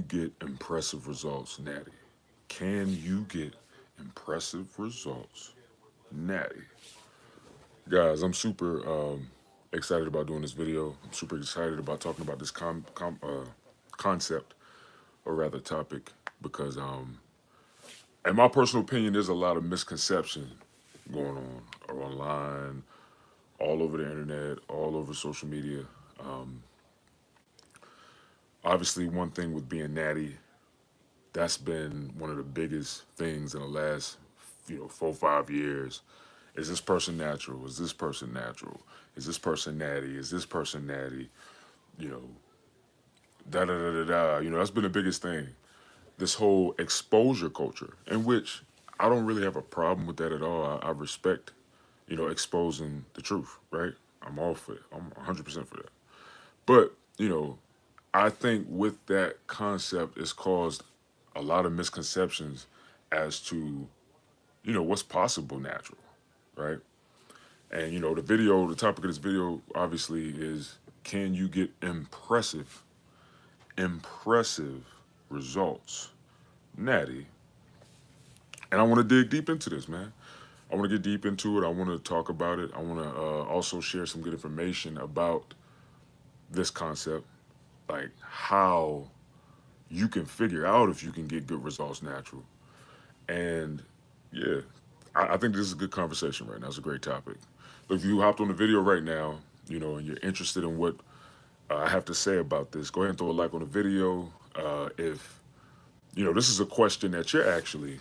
get impressive results, Natty? Can you get impressive results, Natty? Guys, I'm super excited about doing this video. I'm super excited about talking about this concept, or rather topic, because in my personal opinion, there's a lot of misconception going on or online, all over the internet, all over social media. Um, Obviously, one thing with being natty, that's been one of the biggest things in the last, 4 5 years. Is this person natural? Is this person natural? Is this person natty? Is this person natty? You know, da da da da da. That's been the biggest thing. This whole exposure culture, in which I don't really have a problem with that at all. I respect, exposing the truth, right? I'm all for it. I'm 100% for that. But, I think with that concept, it's caused a lot of misconceptions as to, what's possible natural, right? And, the topic of this video obviously is, can you get impressive results, Natty? And I want to dig deep into this, man. I want to get deep into it. I want to talk about it. I want to also share some good information about this concept, like how you can figure out if you can get good results natural. And yeah, I think this is a good conversation right now. It's a great topic. Look, if you hopped on the video right now, and you're interested in what I have to say about this, go ahead and throw a like on the video. If, this is a question that you're actually,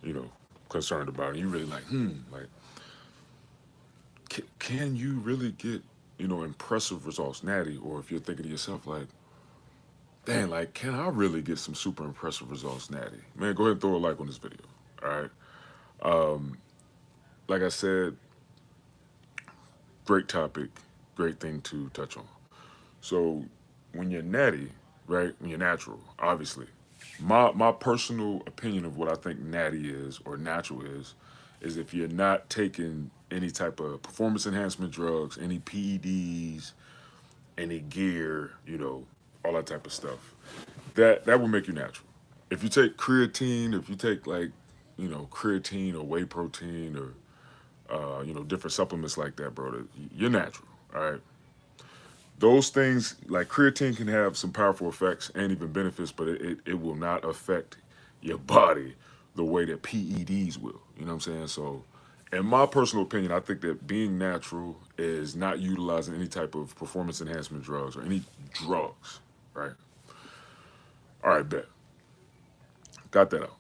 you know, concerned about, and you really like, can you really get, impressive results, Natty? Or if you're thinking to yourself, like, dang, like, can I really get some super impressive results, Natty? Man, go ahead and throw a like on this video, all right? Like I said, great topic, great thing to touch on. So when you're natty, right, when you're natural, obviously, my personal opinion of what I think natty is or natural is if you're not taking any type of performance enhancement drugs, any PEDs, any gear, all that type of stuff, that will make you natural. If you take creatine, if you take like, creatine or whey protein or different supplements like that, bro, you're natural. All right. Those things like creatine can have some powerful effects and even benefits, but it will not affect your body the way that PEDs will. You know what I'm saying? So, in my personal opinion, I think that being natural is not utilizing any type of performance enhancement drugs or any drugs, right? All right, bet. Got that out.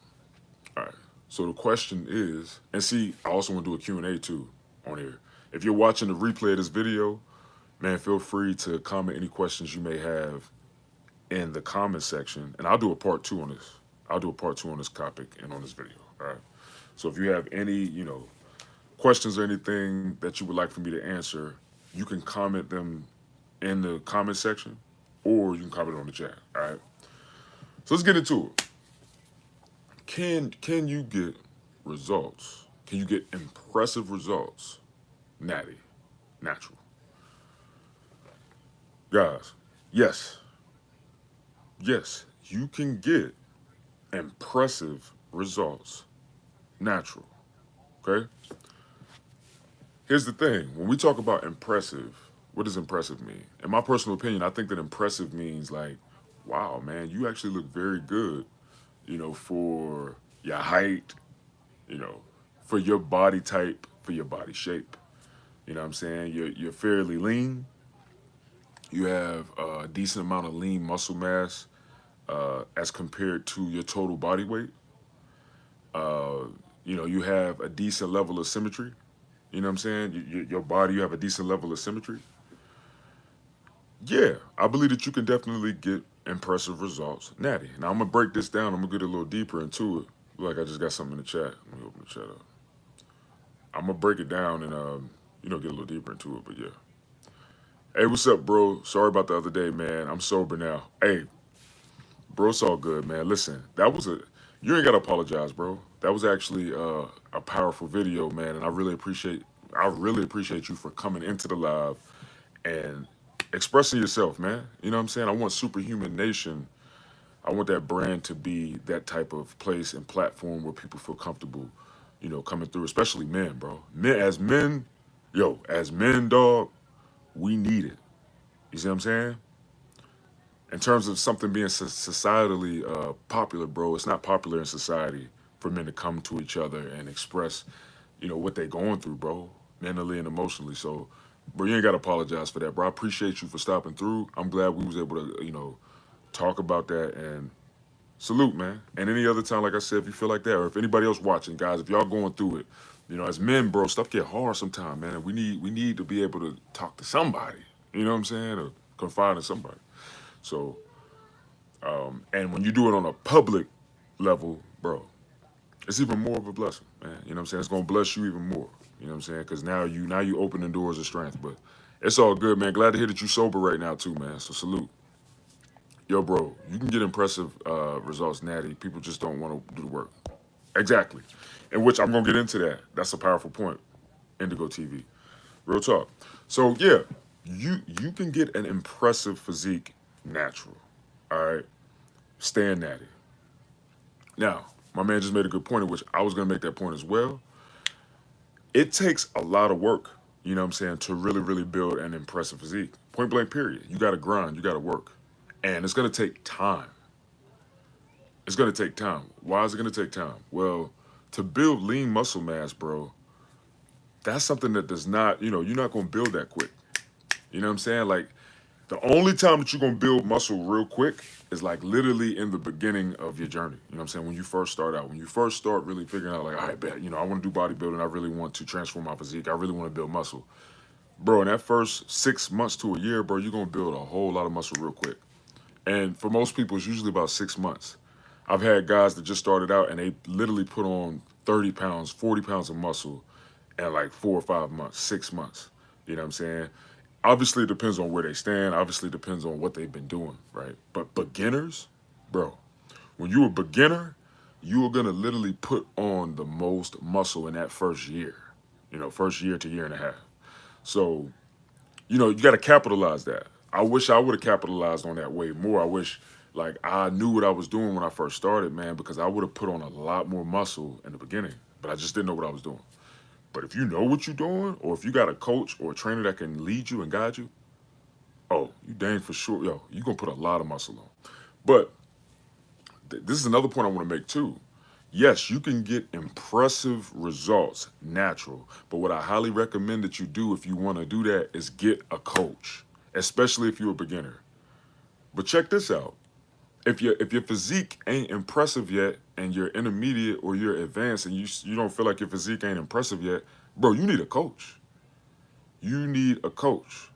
All right. So the question is, and see, I also want to do a Q&A too on here. If you're watching the replay of this video, man, feel free to comment any questions you may have in the comment section, and I'll do a part two on this. I'll do a part two on this topic and on this video. All right. So if you have any, questions or anything that you would like for me to answer, you can comment them in the comment section, or you can comment on the chat. All right. So let's get into it. Can you get results? Can you get impressive results, natty, natural? Guys, yes, you can get impressive results, natural. Okay? Here's the thing. When we talk about impressive, what does impressive mean? In my personal opinion, I think that impressive means like, wow, man, you actually look very good, for your height, you know, for your body type, for your body shape. You know what I'm saying? You're fairly lean. You have a decent amount of lean muscle mass as compared to your total body weight. Uh, you have a decent level of symmetry. You know what I'm saying? Your body, you have a decent level of symmetry. Yeah, I believe that you can definitely get impressive results, natty. Now I'm gonna break this down. I'm gonna get a little deeper into it. Like I just got something in the chat. Let me open the chat up. I'm gonna break it down and get a little deeper into it. But yeah. Hey, what's up, bro? Sorry about the other day, man. I'm sober now. Hey, bro, it's all good, man. Listen, you ain't gotta apologize, bro. That was actually a powerful video, man, and I really appreciate you for coming into the live and expressing yourself, man. You know what I'm saying? I want Superhuman Nation I want that brand to be that type of place and platform where people feel comfortable, coming through, especially men, bro. As men, dog, we need it. You see what I'm saying? In terms of something being societally popular, bro, it's not popular in society for men to come to each other and express, what they going through, bro, mentally and emotionally. So, bro, you ain't got to apologize for that, bro. I appreciate you for stopping through. I'm glad we was able to, talk about that and salute, man. And any other time, like I said, if you feel like that, or if anybody else watching, guys, if y'all going through it, as men, bro, stuff get hard sometimes, man. We need to be able to talk to somebody. You know what I'm saying? Or confide in somebody. So, and when you do it on a public level, bro, it's even more of a blessing, man. You know what I'm saying? It's gonna bless you even more. You know what I'm saying? Because now you opening doors of strength. But it's all good, man. Glad to hear that you sober right now too, man. So salute. Yo, bro, you can get impressive results, Natty. People just don't want to do the work. Exactly. In which I'm gonna get into that. That's a powerful point. Indigo TV. Real talk. So yeah, you can get an impressive physique natural. All right. Staying natty. Now, my man just made a good point, in which I was gonna make that point as well. It takes a lot of work, you know what I'm saying, to really, really build an impressive physique. Point blank, period. You gotta grind, you gotta work. And it's gonna take time. It's gonna take time. Why is it gonna take time? Well, to build lean muscle mass, bro, that's something that does not, you're not gonna build that quick. You know what I'm saying? Like, the only time that you're gonna build muscle real quick is like literally in the beginning of your journey. You know what I'm saying? When you first start out, when you first start really figuring out, like, all right, bet, I want to do bodybuilding. I really want to transform my physique. I really want to build muscle. Bro, in that first 6 months to a year, bro, you're gonna build a whole lot of muscle real quick. And for most people, it's usually about 6 months. I've had guys that just started out and they literally put on 30 pounds, 40 pounds of muscle in like 4 or 5 months, 6 months. You know what I'm saying? Obviously, it depends on where they stand. Obviously, it depends on what they've been doing, right? But beginners, bro, when you're a beginner, you are gonna literally put on the most muscle in that first year. First year to year and a half. So, you got to capitalize that. I wish I would have capitalized on that way more. I wish, like, I knew what I was doing when I first started, man, because I would have put on a lot more muscle in the beginning. But I just didn't know what I was doing. But if you know what you're doing, or if you got a coach or a trainer that can lead you and guide you, oh, you dang for sure, yo, you're gonna put a lot of muscle on. But this is another point I want to make too. Yes, you can get impressive results natural, but what I highly recommend that you do if you want to do that is get a coach, especially if you're a beginner. But check this out. If your physique ain't impressive yet and you're intermediate or you're advanced and you don't feel like your physique ain't impressive yet, bro, you need a coach. You need a coach.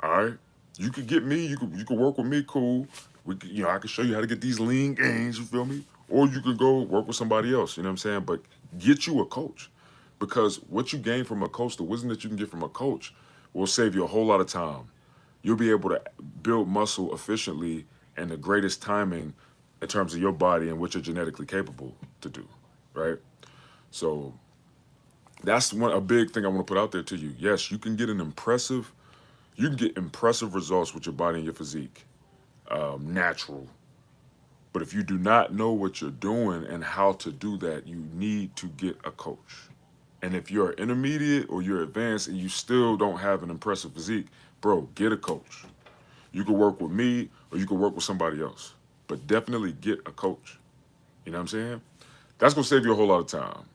All right. You could get me. You could work with me. Cool. I can show you how to get these lean gains. You feel me? Or you could go work with somebody else. You know what I'm saying? But get you a coach, because what you gain from a coach, the wisdom that you can get from a coach, will save you a whole lot of time. You'll be able to build muscle efficiently and the greatest timing in terms of your body and what you're genetically capable to do. Right. So that's a big thing I want to put out there to you. Yes, you can get impressive results with your body and your physique, natural. But if you do not know what you're doing and how to do that, you need to get a coach. And if you're intermediate or you're advanced and you still don't have an impressive physique, bro, get a coach. You could work with me or you could work with somebody else. But definitely get a coach. You know what I'm saying? That's going to save you a whole lot of time.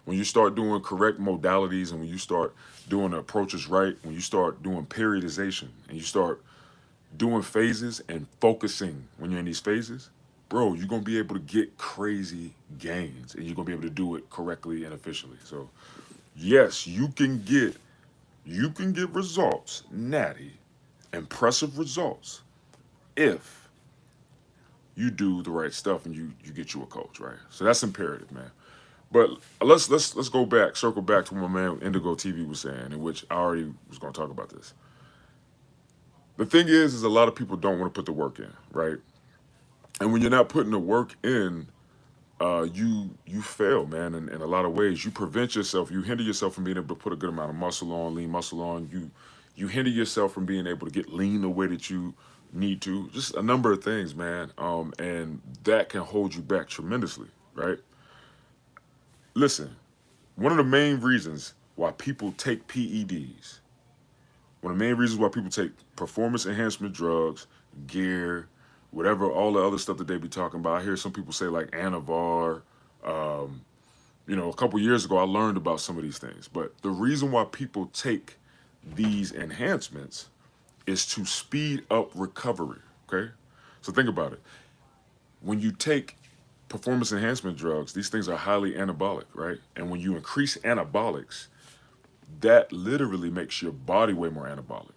When you start doing correct modalities and when you start doing the approaches right, when you start doing periodization and you start doing phases and focusing when you're in these phases, bro, you're going to be able to get crazy gains and you're going to be able to do it correctly and efficiently. So, yes, you can get results, natty, impressive results, if you do the right stuff and you get you a coach, right? So that's imperative, man. But let's go back, circle back to what my man Indigo TV was saying, in which I already was going to talk about this. The thing is a lot of people don't want to put the work in, right? And when you're not putting the work in, you fail, man. In a lot of ways, you prevent yourself, you hinder yourself from being able to put a good amount of muscle on, lean muscle on. You hinder yourself from being able to get lean the way that you need to, just a number of things, man. And that can hold you back tremendously, right? Listen, one of the main reasons why people take PEDs, one of the main reasons why people take performance enhancement drugs, gear, whatever, all the other stuff that they be talking about. I hear some people say like Anavar. Um, a couple years ago, I learned about some of these things. But the reason why people take these enhancements is to speed up recovery. Okay, so think about it. When you take performance enhancement drugs, these things are highly anabolic, right? And when you increase anabolics, that literally makes your body way more anabolic.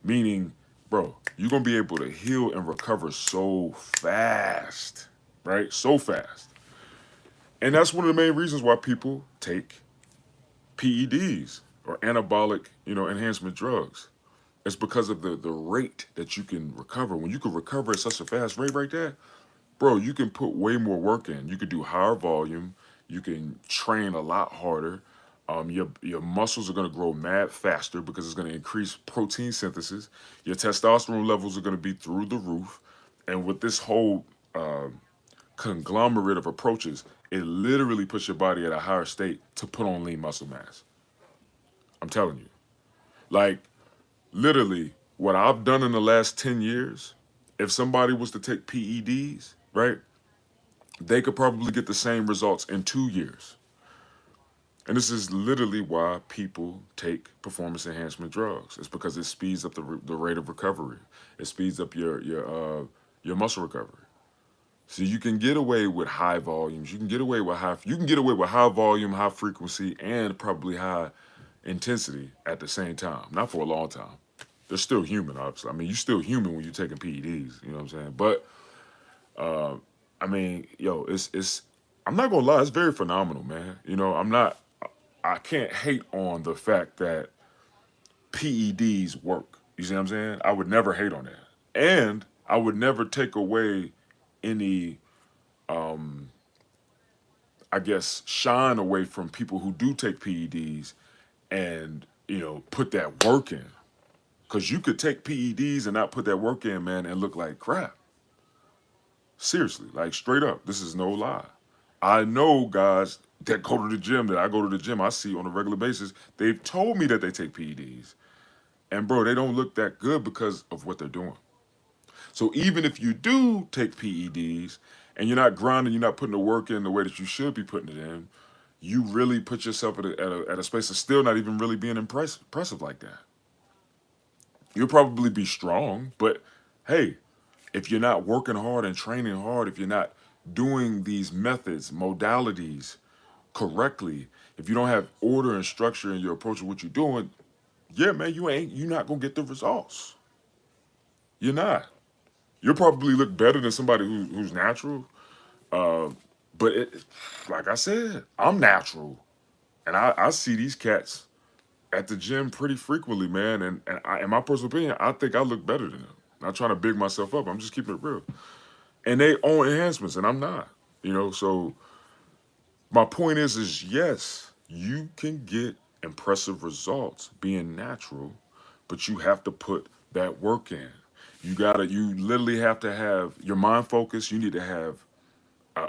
Meaning, bro, you're gonna be able to heal and recover so fast, right? So fast. And that's one of the main reasons why people take PEDs or anabolic, enhancement drugs. It's because of the rate that you can recover. When you can recover at such a fast rate right there, bro, you can put way more work in. You can do higher volume. You can train a lot harder. Your muscles are going to grow mad faster because it's going to increase protein synthesis. Your testosterone levels are going to be through the roof. And with this whole conglomerate of approaches, it literally puts your body at a higher state to put on lean muscle mass. I'm telling you. Like, literally, what I've done in the last 10 years, if somebody was to take PEDs, right, they could probably get the same results in 2 years. And this is literally why people take performance enhancement drugs. It's because it speeds up the rate of recovery. It speeds up your muscle recovery. So you can get away with high volumes. You can get away with high volume, high frequency, and probably high intensity at the same time. Not for a long time. They're still human, obviously. I mean, you're still human when you're taking PEDs. You know what I'm saying? But I mean, yo, it's. I'm not gonna lie, it's very phenomenal, man. I'm not. I can't hate on the fact that PEDs work. You see what I'm saying? I would never hate on that, and I would never take away any, I guess, shine away from people who do take PEDs and put that work in. Cause you could take PEDs and not put that work in, man, and look like crap. Seriously, like straight up. This is no lie. I know guys that go to the gym, that I go to the gym, I see on a regular basis, they've told me that they take PEDs. And bro, they don't look that good because of what they're doing. So even if you do take PEDs and you're not grinding, you're not putting the work in the way that you should be putting it in, you really put yourself at a space of still not even really being impressive like that. You'll probably be strong, but hey, if you're not working hard and training hard, if you're not doing these methods, modalities correctly, if you don't have order and structure in your approach of what you're doing, yeah, man, you're not gonna get the results. You're not. You'll probably look better than somebody who's natural. Uh, but like I said, I'm natural, and I see these cats at the gym pretty frequently, man. In my personal opinion, I think I look better than them. Not trying to big myself up. I'm just keeping it real. And they own enhancements, and I'm not. So my point is yes, you can get impressive results being natural, but you have to put that work in. You literally have to have your mind focused. You need to have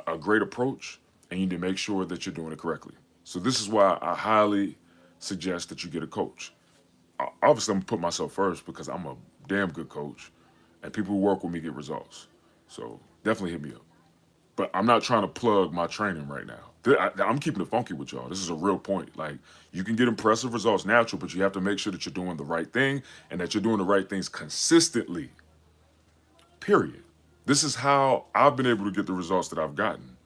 a great approach, and you need to make sure that you're doing it correctly. So this is why I highly suggest that you get a coach. Obviously, I'm gonna put myself first because I'm a damn good coach, and people who work with me get results. So definitely hit me up. But I'm not trying to plug my training right now. I'm keeping it funky with y'all. This is a real point. Like, you can get impressive results natural, but you have to make sure that you're doing the right thing and that you're doing the right things consistently. Period. This is how I've been able to get the results that I've gotten.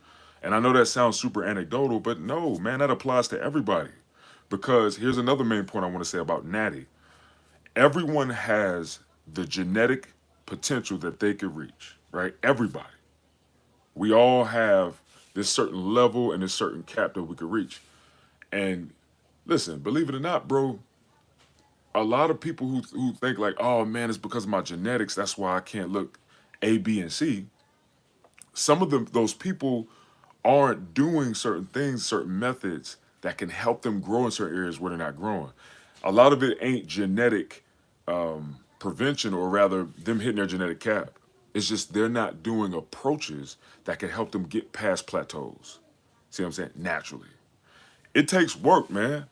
And I know that sounds super anecdotal, but no, man, that applies to everybody. Because here's another main point I want to say about Natty. Everyone has the genetic potential that they could reach, right? Everybody. We all have this certain level and this certain cap that we could reach. And listen, believe it or not, bro, a lot of people who think like, oh man, it's because of my genetics, that's why I can't look A, B, and C. Some of those people aren't doing certain things, certain methods that can help them grow in certain areas where they're not growing. A lot of it ain't genetic prevention, or rather them hitting their genetic cap. It's just they're not doing approaches that can help them get past plateaus. See what I'm saying? Naturally. It takes work, man.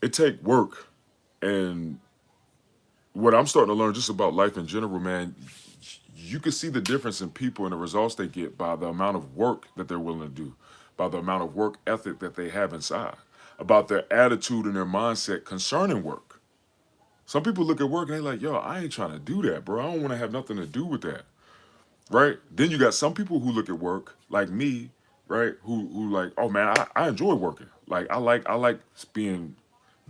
It takes work. And what I'm starting to learn just about life in general, man, you can see the difference in people and the results they get by the amount of work that they're willing to do, by the amount of work ethic that they have inside, about their attitude and their mindset concerning work. Some people look at work and they're like, yo, I ain't trying to do that, bro. I don't want to have nothing to do with that. Right? Then you got some people who look at work like me, right? Who like, oh man, I enjoy working. Like I like being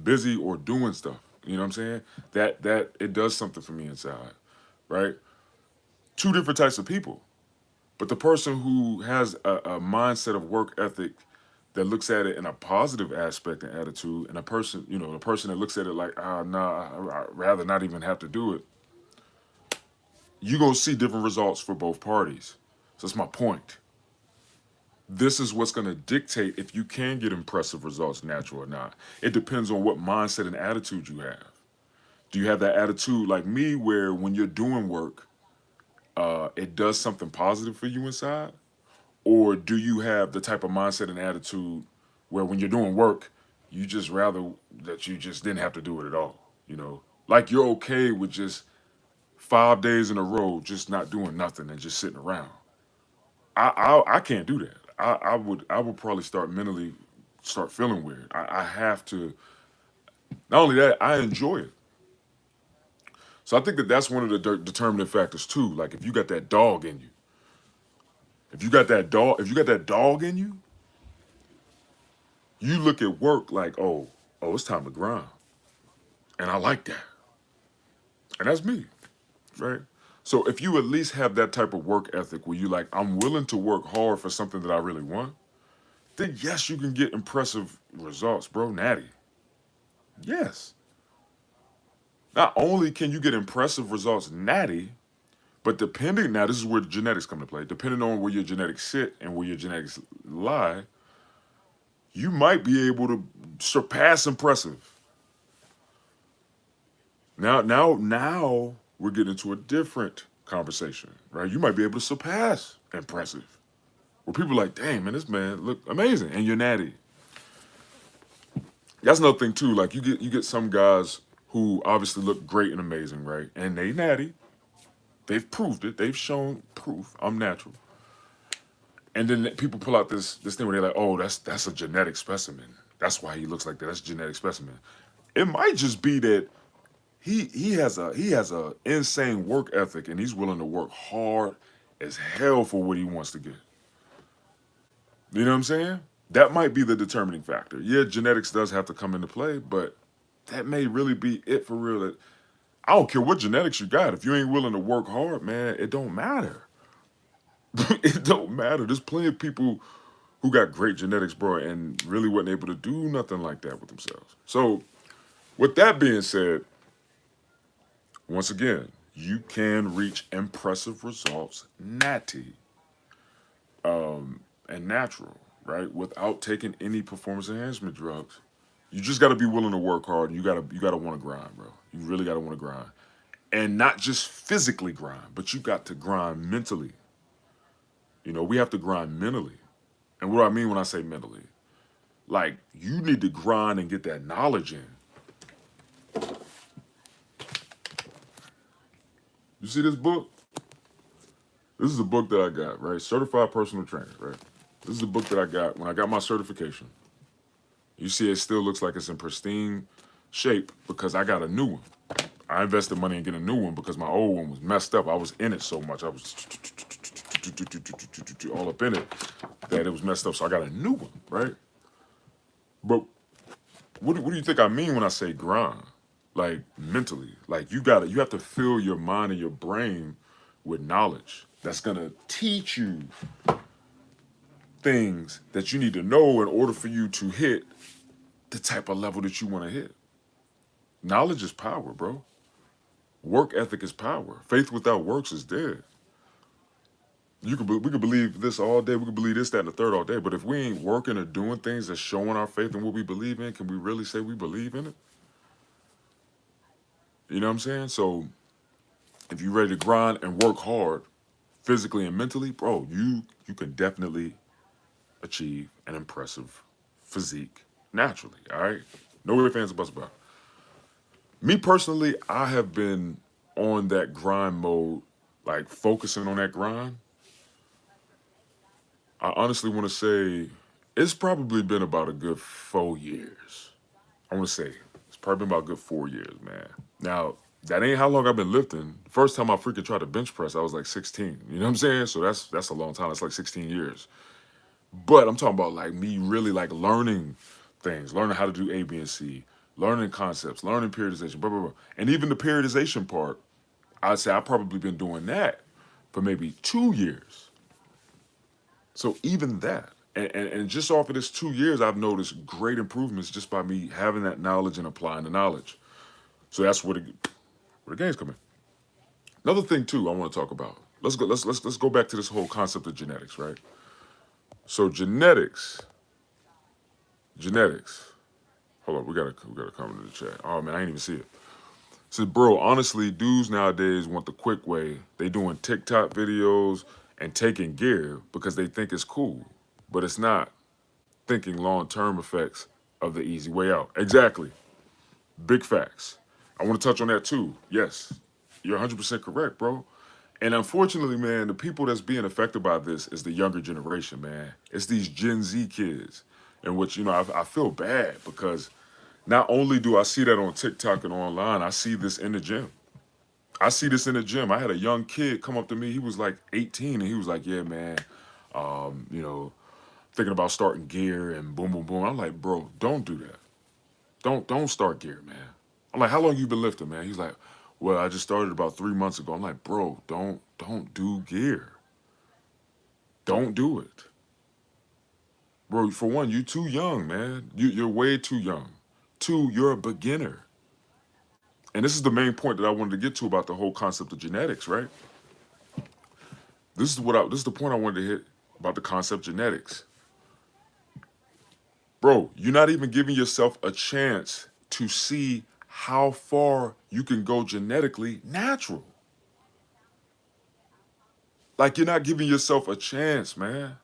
busy or doing stuff. You know what I'm saying? That it does something for me inside, right? Two different types of people. But the person who has a mindset of work ethic that looks at it in a positive aspect and attitude, and a person, the person that looks at it like, nah, I'd rather not even have to do it, you're going to see different results for both parties. So that's my point. This is what's going to dictate if you can get impressive results natural or not. It depends on what mindset and attitude you have. Do you have that attitude like me where when you're doing work, it does something positive for you inside? Or do you have the type of mindset and attitude where when you're doing work, you just rather that you just didn't have to do it at all? Like you're okay with just 5 days in a row just not doing nothing and just sitting around. I can't do that. I would probably start feeling weird. I have to. Not only that, I enjoy it. So I think that that's one of the determining factors too. Like if you got that dog in you, if you got that dog in you, you look at work like, oh, it's time to grind, and I like that, and that's me, right? So if you at least have that type of work ethic where you like, I'm willing to work hard for something that I really want, then yes, you can get impressive results, bro. Natty. Yes. Not only can you get impressive results natty, but now this is where the genetics come to play. Depending on where your genetics sit and where your genetics lie, you might be able to surpass impressive. Now we're getting into a different conversation, right? You might be able to surpass impressive. Where people are like, dang, man, this man look amazing, and you're natty. That's another thing too. Like you get some guys who obviously look great and amazing, right? And they natty. They've proved it. They've shown proof. I'm natural. And then people pull out this thing where they're like, oh, that's a genetic specimen. That's why he looks like that. That's a genetic specimen. It might just be that he has a insane work ethic and he's willing to work hard as hell for what he wants to get. You know what I'm saying? That might be the determining factor. Yeah, genetics does have to come into play, but that may really be it for real. I don't care what genetics you got. If you ain't willing to work hard, man, it don't matter. It don't matter. There's plenty of people who got great genetics, bro, and really wasn't able to do nothing like that with themselves. So, with that being said, once again, you can reach impressive results natty and natural, right? Without taking any performance enhancement drugs. You just got to be willing to work hard, and you gotta want to grind, bro. You really got to want to grind, and not just physically grind, but you got to grind mentally. We have to grind mentally. And what do I mean when I say mentally? Like, you need to grind and get that knowledge in. You see this book? This is a book that I got, right? Certified Personal Trainer, right? This is the book that I got when I got my certification. You see, it still looks like it's in pristine shape because I got a new one. I invested money in getting a new one because my old one was messed up. I was in it so much. I was all up in it that it was messed up. So I got a new one, right? But what do you think I mean when I say grind? Like mentally, like you have to fill your mind and your brain with knowledge that's gonna teach you things that you need to know in order for you to hit the type of level that you want to hit. Knowledge is power, bro. Work ethic is power. Faith without works is dead. We could believe this all day. We could believe this, that, and the third all day. But if we ain't working or doing things that's showing our faith in what we believe in, can we really say we believe in it? You know what I'm saying? So if you're ready to grind and work hard, physically and mentally, bro, you can definitely achieve an impressive physique naturally. All right, no ifs, ands, or buts about it. Me personally, I have been on that grind mode, like focusing on that grind. I honestly want to say it's probably been about a good 4 years. I want to say it's probably been about a good 4 years, man. Now, that ain't how long I've been lifting. First time I freaking tried to bench press, I was like 16. You know what I'm saying? So that's a long time. That's like 16 years. But I'm talking about like me really like learning things, learning how to do A, B, and C, learning concepts, learning periodization, blah, blah, blah. And even the periodization part, I'd say I've probably been doing that for maybe 2 years. So even that, and just off of this 2 years, I've noticed great improvements just by me having that knowledge and applying the knowledge. So that's where the games come in. Another thing too, I want to talk about. Let's go back to this whole concept of genetics, right? So genetics. Hold on, we got a comment in the chat. Oh man, I ain't even see it. Says, bro, honestly, dudes nowadays want the quick way. They doing TikTok videos and taking gear because they think it's cool, but it's not. Thinking long-term effects of the easy way out. Exactly. Big facts. I want to touch on that too. Yes, you're 100% correct, bro. And unfortunately, man, the people that's being affected by this is the younger generation, man. It's these Gen Z kids, in which, I feel bad because not only do I see that on TikTok and online, I see this in the gym. I see this in the gym. I had a young kid come up to me. He was like 18, and he was like, "Yeah, man, you know, thinking about starting gear and boom, boom, boom." I'm like, "Bro, don't do that. Don't start gear, man." I'm like, "How long you been lifting, man?" He's like, "Well, I just started about 3 months ago." I'm like, "Bro, don't do gear. Don't do it, bro. For one, you too young, man. You're way too young. Two, you're a beginner." And this is the main point that I wanted to get to about the whole concept of genetics, right? This is the point I wanted to hit about the concept genetics. Bro, you're not even giving yourself a chance to see how far you can go genetically natural. Like you're not giving yourself a chance, man.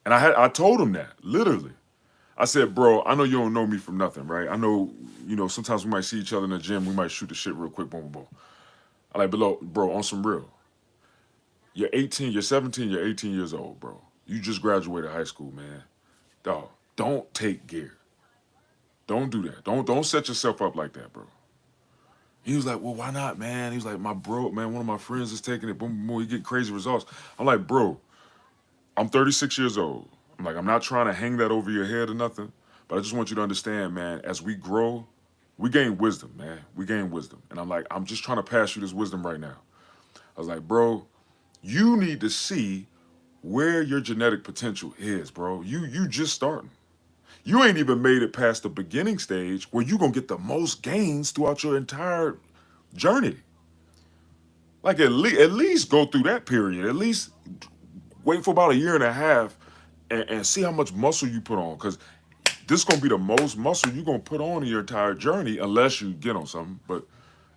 And I told him that, literally. I said, "Bro, I know you don't know me from nothing, right? I know, sometimes we might see each other in the gym, we might shoot the shit real quick, boom, boom, boom." I like, "Below, bro, on some real. You're 18, you're 17, you're 18 years old, bro. You just graduated high school, man. Dog, don't take gear. Don't do that. Don't set yourself up like that, bro." He was like, "Well, why not, man?" He was like, man, one of my friends is taking it, boom, boom, boom, he get crazy results." I'm like, "Bro, I'm 36 years old. I'm like, I'm not trying to hang that over your head or nothing, but I just want you to understand, man, as we grow, we gain wisdom, man. We gain wisdom." And I'm like, "I'm just trying to pass you this wisdom right now." I was like, "Bro, you need to see where your genetic potential is, bro. You just starting. You ain't even made it past the beginning stage where you gonna get the most gains throughout your entire journey. Like at least go through that period. At least wait for about a year and a half and see how much muscle you put on. Cause this gonna be the most muscle you gonna put on in your entire journey unless you get on something." But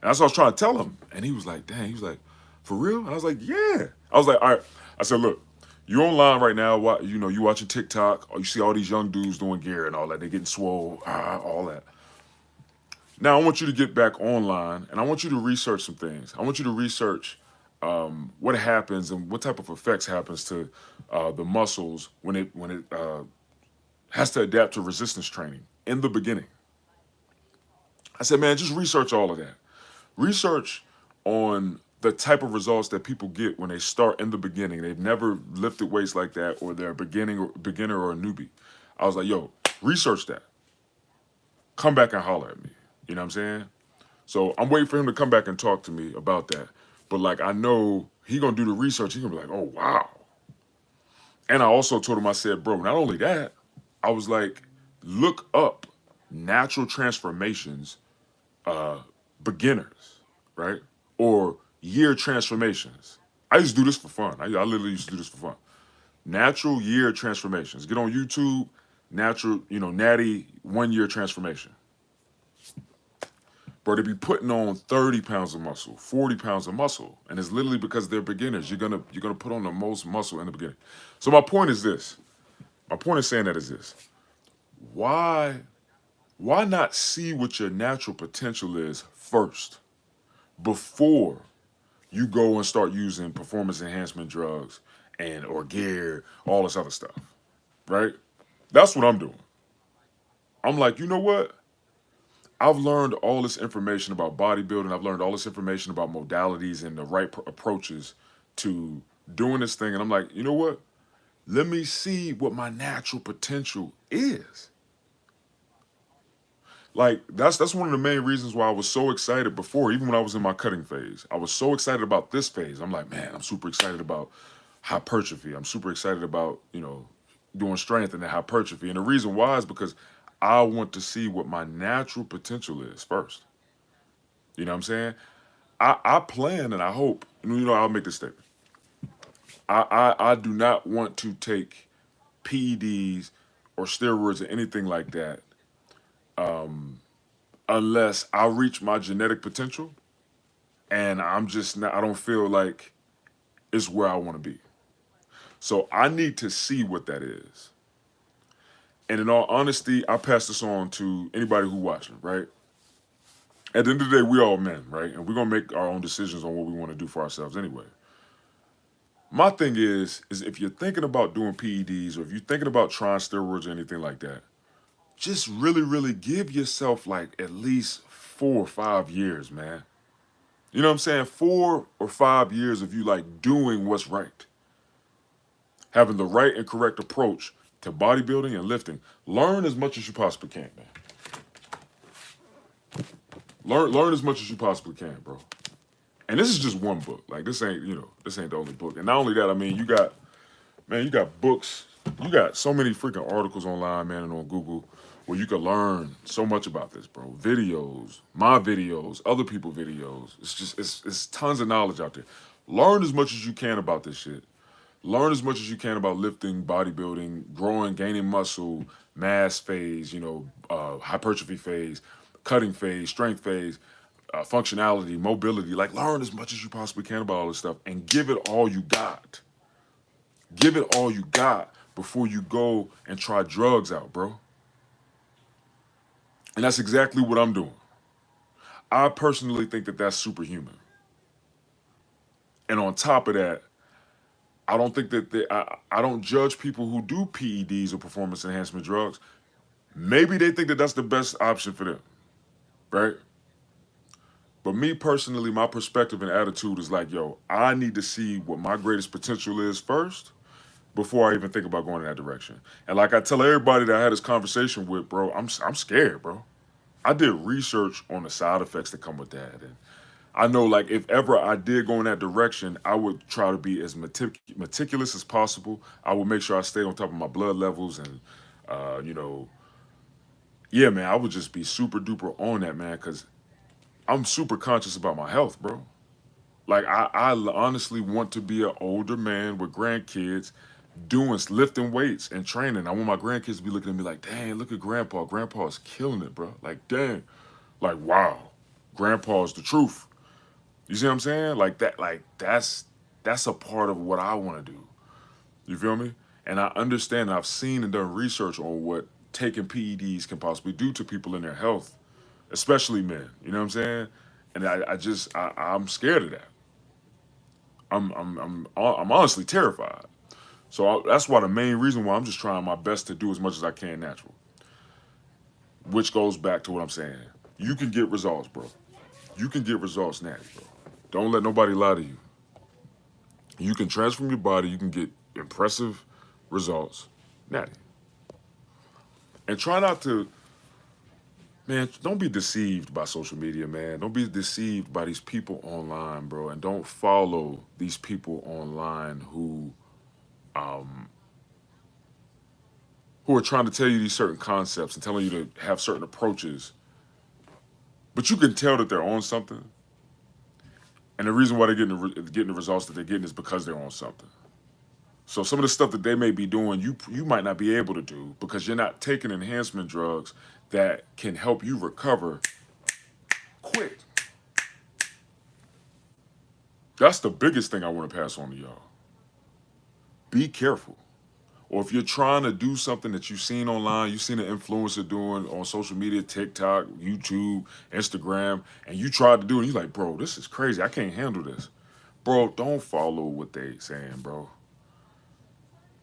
that's what I was trying to tell him. And he was like, "Dang," he was like, "For real?" And I was like, "Yeah." I was like, "All right." I said, "Look, you online right now, you watching TikTok, or you see all these young dudes doing gear and all that, they getting swole, all that. Now I want you to get back online and I want you to research some things. I want you to research what happens and what type of effects happens to the muscles when it has to adapt to resistance training in the beginning." I said, "Man, just research all of that. Research on the type of results that people get when they start in the beginning. They've never lifted weights like that, or they're a beginner or a newbie." I was like, "Yo, research that. Come back and holler at me." You know what I'm saying? So I'm waiting for him to come back and talk to me about that. But like I know he gonna do the research. He gonna be like, "Oh wow." And I also told him, I said, "Bro, not only that, I was like, look up natural transformations, beginners, right? Or year transformations." I used to do this for fun. I literally used to do this for fun. Natural year transformations. Get on YouTube, natural, Natty 1 year transformation. bro, they be putting on 30 pounds of muscle, 40 pounds of muscle. And it's literally because they're beginners. You're gonna put on the most muscle in the beginning. So my point is this. My point in saying that is this. Why why not see what your natural potential is first before you go and start using performance enhancement drugs and or gear, all this other stuff, right? That's what I'm doing. I'm like, you know what? I've learned all this information about bodybuilding. I've learned all this information about modalities and the right approaches to doing this thing. And I'm like, you know what? Let me see what my natural potential is. Like that's one of the main reasons why I was so excited before, even when I was in my cutting phase. I was so excited about this phase. I'm like, man, I'm super excited about hypertrophy. I'm super excited about, doing strength and the hypertrophy. And the reason why is because I want to see what my natural potential is first. You know what I'm saying? I plan and I hope, I'll make this statement. I do not want to take PEDs or steroids or anything like that unless I reach my genetic potential and I'm just not, I don't feel like it's where I want to be. So I need to see what that is. And in all honesty, I pass this on to anybody who watching, right? At the end of the day, we all men, right? And we're gonna make our own decisions on what we want to do for ourselves anyway. My thing is if you're thinking about doing PEDs or if you're thinking about trying steroids or anything like that, just really, really give yourself like at least 4 or 5 years, man. You know what I'm saying? 4 or 5 years of you like doing what's right, having the right and correct approach to bodybuilding and lifting. Learn as much as you possibly can, man. Learn as much as you possibly can, bro. And this is just one book. Like this ain't the only book. And not only that, I mean, you got books, you got so many freaking articles online, man, and on Google where you can learn so much about this, bro. Videos, my videos, other people videos. It's tons of knowledge out there. Learn as much as you can about this shit. Learn as much as you can about lifting, bodybuilding, growing, gaining muscle, mass phase, hypertrophy phase, cutting phase, strength phase, functionality, mobility. Like, learn as much as you possibly can about all this stuff and give it all you got. Give it all you got before you go and try drugs out, bro. And that's exactly what I'm doing. I personally think that that's superhuman. And on top of that, I don't think that I don't judge people who do PEDs or performance enhancement drugs. Maybe they think that that's the best option for them, right? But me personally, my perspective and attitude is like, yo, I need to see what my greatest potential is first before I even think about going in that direction. And like I tell everybody that I had this conversation with, bro, I'm scared, bro. I did research on the side effects that come with that, and I know like if ever I did go in that direction, I would try to be as meticulous as possible. I would make sure I stayed on top of my blood levels, and uh, you know, yeah, man, I would just be super duper on that, man, because I'm super conscious about my health, bro. Like I honestly want to be an older man with grandkids doing lifting weights and training. I want my grandkids to be looking at me like, dang, look at grandpa. Grandpa's killing it, bro. Like, dang. Like, wow. Grandpa's the truth. You see what I'm saying? Like that, like that's a part of what I want to do. You feel me? And I understand, I've seen and done research on what taking PEDs can possibly do to people in their health, especially men. You know what I'm saying? And I'm scared of that. I'm honestly terrified. So that's why the main reason why I'm just trying my best to do as much as I can natural. Which goes back to what I'm saying. You can get results, bro. You can get results natty, bro. Don't let nobody lie to you. You can transform your body. You can get impressive results natty. And try not to, man, don't be deceived by social media, man. Don't be deceived by these people online, bro. And don't follow these people online who are trying to tell you these certain concepts and telling you to have certain approaches. But you can tell that they're on something. And the reason why they're getting the results that they're getting is because they're on something. So some of the stuff that they may be doing, you might not be able to do because you're not taking enhancement drugs that can help you recover quick. That's the biggest thing I want to pass on to y'all. Be careful. Or if you're trying to do something that you've seen online, you've seen an influencer doing on social media, TikTok, YouTube, Instagram, and you tried to do it, and you're like, bro, this is crazy. I can't handle this. Bro, don't follow what they saying, bro.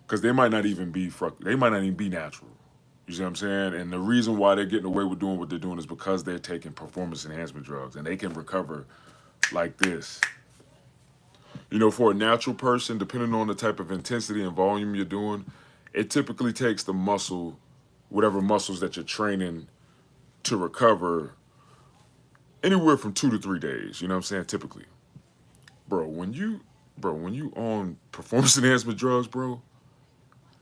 Because they might not even be natural. You see what I'm saying? And the reason why they're getting away with doing what they're doing is because they're taking performance enhancement drugs, and they can recover like this. You know, for a natural person, depending on the type of intensity and volume you're doing, it typically takes the muscle, whatever muscles that you're training to recover anywhere from 2 to 3 days. You know what I'm saying? Typically. When you on performance enhancement drugs, bro,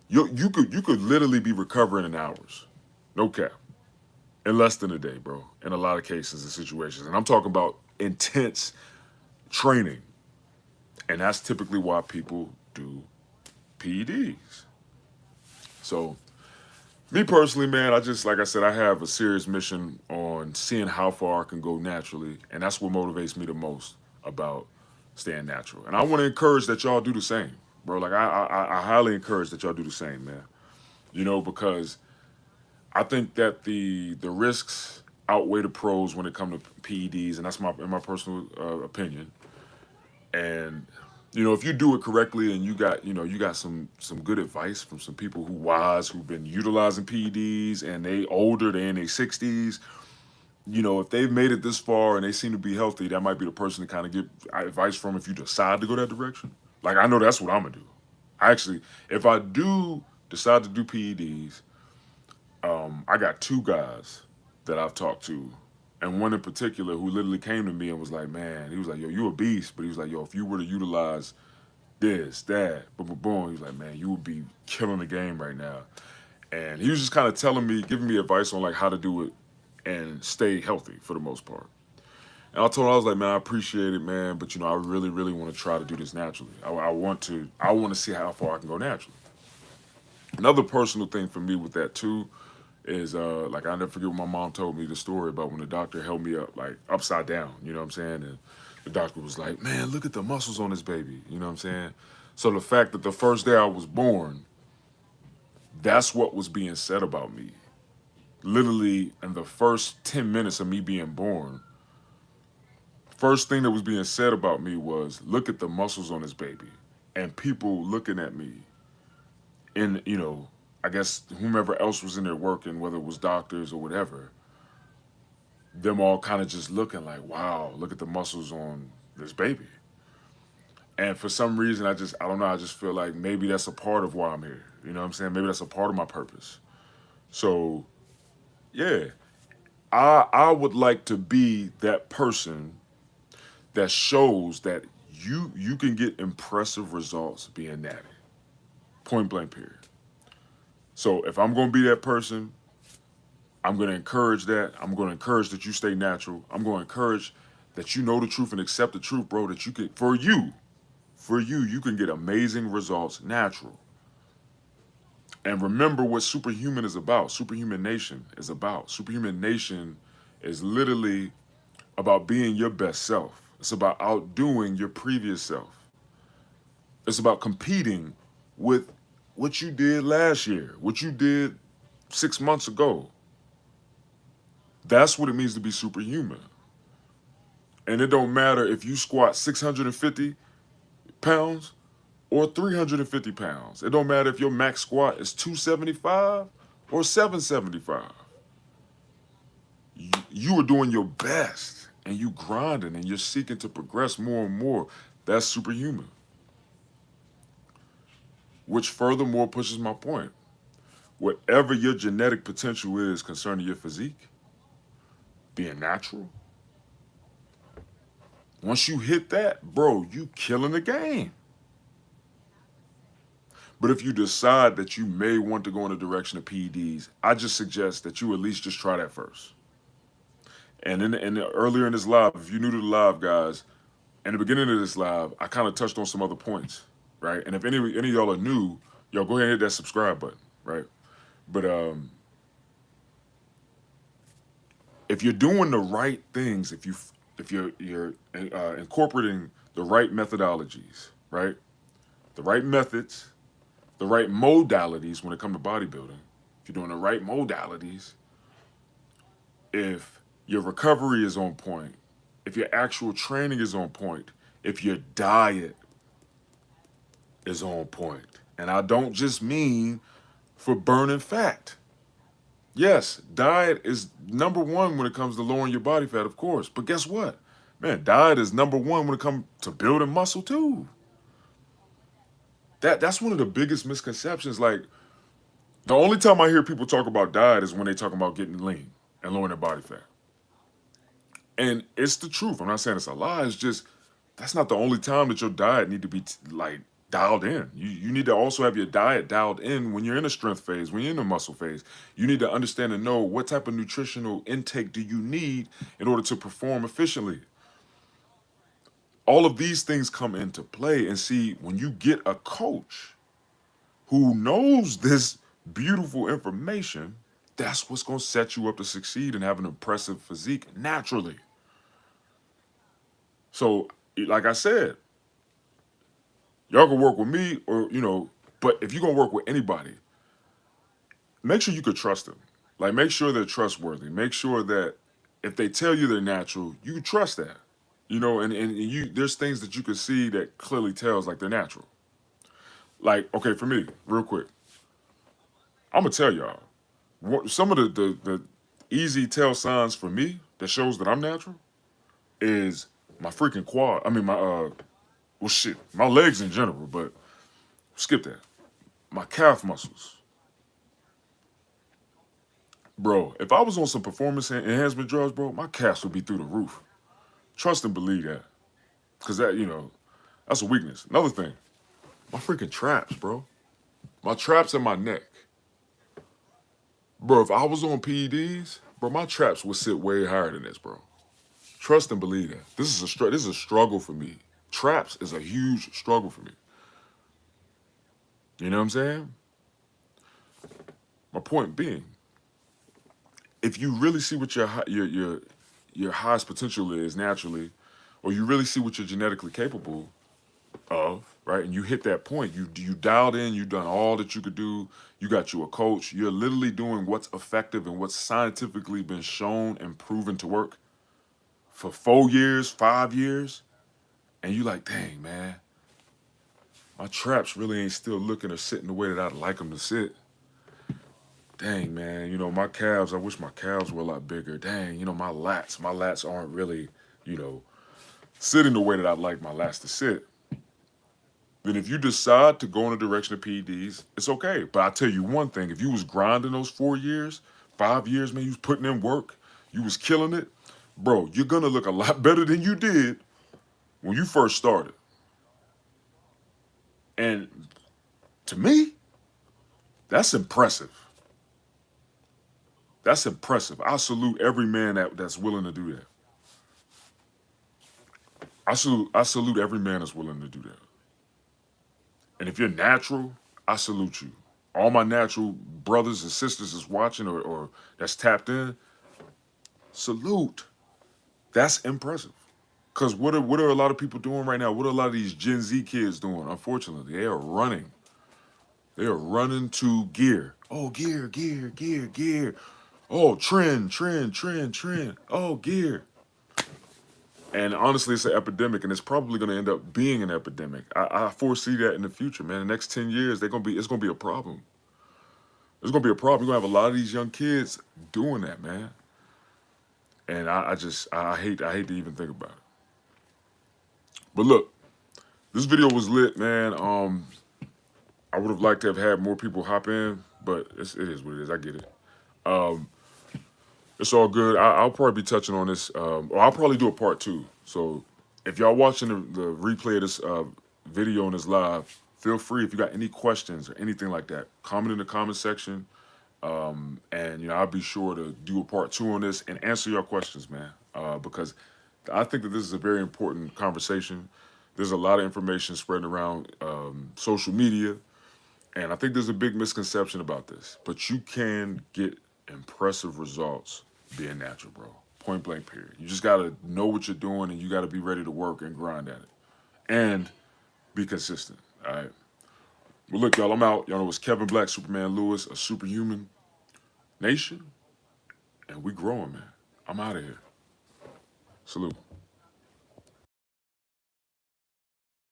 you could literally be recovering in hours. No cap. In less than a day, bro. In a lot of cases and situations. And I'm talking about intense training. And that's typically why people do PEDs. So, me personally, man, like I said, I have a serious mission on seeing how far I can go naturally. And that's what motivates me the most about staying natural. And I want to encourage that y'all do the same, bro. Like, I highly encourage that y'all do the same, man. You know, because I think that the risks outweigh the pros when it comes to PEDs. And that's in my personal opinion. And if you do it correctly and you got some good advice from some people who've been utilizing PEDs and they older, they in their 60s, if they've made it this far and they seem to be healthy, that might be the person to kind of get advice from if you decide to go that direction. Like, I know that's what I'm gonna do. Actually, if I do decide to do PEDs, I got two guys that I've talked to, and one in particular who literally came to me and was like, man, he was like, yo, you a beast, but he was like, yo, if you were to utilize this, that, boom, boom, boom, he was like, man, you would be killing the game right now. And he was just kind of giving me advice on like how to do it and stay healthy for the most part. And I told him, I was like, man, I appreciate it, man, but I really, really want to try to do this naturally. I want to see how far I can go naturally. Another personal thing for me with that too is like, I never forget when my mom told me the story about when the doctor held me up like upside down, you know what I'm saying? And the doctor was like, man, look at the muscles on this baby, you know what I'm saying? So the fact that the first day I was born, that's what was being said about me. Literally in the first 10 minutes of me being born, first thing that was being said about me was, look at the muscles on this baby. And people looking at me, and I guess whomever else was in there working, whether it was doctors or whatever, them all kind of just looking like, wow, look at the muscles on this baby. And for some reason, I don't know, I just feel like maybe that's a part of why I'm here. You know what I'm saying? Maybe that's a part of my purpose. So, yeah, I would like to be that person that shows that you can get impressive results being natty. Point blank, period. So if I'm going to be that person, I'm going to encourage that. I'm going to encourage that you stay natural. I'm going to encourage that you know the truth and accept the truth, bro, that you can, you can get amazing results natural. And remember what Superhuman is about. Superhuman Nation is about. Superhuman Nation is literally about being your best self. It's about outdoing your previous self. It's about competing with what you did last year, what you did 6 months ago. That's what it means to be superhuman. And it don't matter if you squat 650 pounds or 350 pounds. It don't matter if your max squat is 275 or 775. You are doing your best and you grinding and you're seeking to progress more and more. That's superhuman. Which furthermore pushes my point. Whatever your genetic potential is concerning your physique, being natural, once you hit that, bro, you killing the game. But if you decide that you may want to go in the direction of PEDs, I just suggest that you at least just try that first. And earlier in this live, if you're new to the live, guys, in the beginning of this live, I kind of touched on some other points, right? And if any of y'all are new, y'all go ahead and hit that subscribe button, right? But if you're doing the right things, if you're incorporating the right methodologies, right, the right methods, the right modalities when it comes to bodybuilding, if you're doing the right modalities, if your recovery is on point, if your actual training is on point, if your diet is on point, and I don't just mean for burning fat. Yes, diet is number one when it comes to lowering your body fat, of course. But guess what? Man, diet is number one when it comes to building muscle too. That's one of the biggest misconceptions. Like, the only time I hear people talk about diet is when they talk about getting lean and lowering their body fat. And it's the truth. I'm not saying it's a lie. It's just that's not the only time that your diet need to be like dialed in. You need to also have your diet dialed in when you're in a strength phase, when you're in a muscle phase. You need to understand and know what type of nutritional intake do you need in order to perform efficiently. All of these things come into play. And see, when you get a coach who knows this beautiful information, that's what's going to set you up to succeed and have an impressive physique naturally. So, like I said, y'all can work with me or, but if you're going to work with anybody, make sure you could trust them. Like, make sure they're trustworthy. Make sure that if they tell you they're natural, you can trust that. And you there's things that you can see that clearly tells like they're natural. Like, okay, for me, real quick, I'm going to tell y'all, some of the easy tell signs for me that shows that I'm natural is my freaking quad. I mean, well, shit, my legs in general, but skip that. My calf muscles. Bro, if I was on some performance enhancement drugs, bro, my calves would be through the roof. Trust and believe that. Because that's a weakness. Another thing, my freaking traps, bro. My traps and my neck. Bro, if I was on PEDs, bro, my traps would sit way higher than this, bro. Trust and believe that. This is a struggle for me. Traps is a huge struggle for me. You know what I'm saying? My point being, if you really see what your highest potential is naturally, or you really see what you're genetically capable of, right? And you hit that point, you dialed in, you've done all that you could do, you got you a coach, you're literally doing what's effective and what's scientifically been shown and proven to work for 4 years, 5 years, and you like, dang, man, my traps really ain't still looking or sitting the way that I'd like them to sit. Dang, man, my calves, I wish my calves were a lot bigger. Dang, my lats aren't really, you know, sitting the way that I'd like my lats to sit. Then if you decide to go in the direction of PEDs, it's okay. But I tell you one thing, if you was grinding those 4 years, 5 years, man, you was putting in work, you was killing it, bro, you're gonna look a lot better than you did when you first started. And to me, that's impressive. That's impressive. I salute every man that's willing to do that. I salute every man that's willing to do that. And if you're natural, I salute you. All my natural brothers and sisters is watching or that's tapped in, salute. That's impressive. Because what are a lot of people doing right now? What are a lot of these Gen Z kids doing? Unfortunately, they are running. They are running to gear. Oh, gear, gear, gear, gear. Oh, trend, trend, trend, trend. Oh, gear. And honestly, it's an epidemic, and it's probably going to end up being an epidemic. I foresee that in the future, man. The next 10 years, it's going to be a problem. It's going to be a problem. You're going to have a lot of these young kids doing that, man. And I hate to even think about it. But look, this video was lit, man. I would have liked to have had more people hop in, but it is what it is. I get it. It's all good. I'll probably be touching on this, or I'll probably do a part 2. So if y'all watching the replay of this video and this live, feel free if you got any questions or anything like that, comment in the comment section, and I'll be sure to do a part 2 on this and answer your questions, man, because I think that this is a very important conversation. There's a lot of information spreading around social media, and I think there's a big misconception about this, but you can get impressive results being natural, bro. Point blank period. You just gotta know what you're doing and you gotta be ready to work and grind at it. And be consistent. All right. Well, look, y'all, I'm out. Y'all know it's Kevin Black, Superman Lewis, a superhuman nation, and we growing, man. I'm out of here. Salute.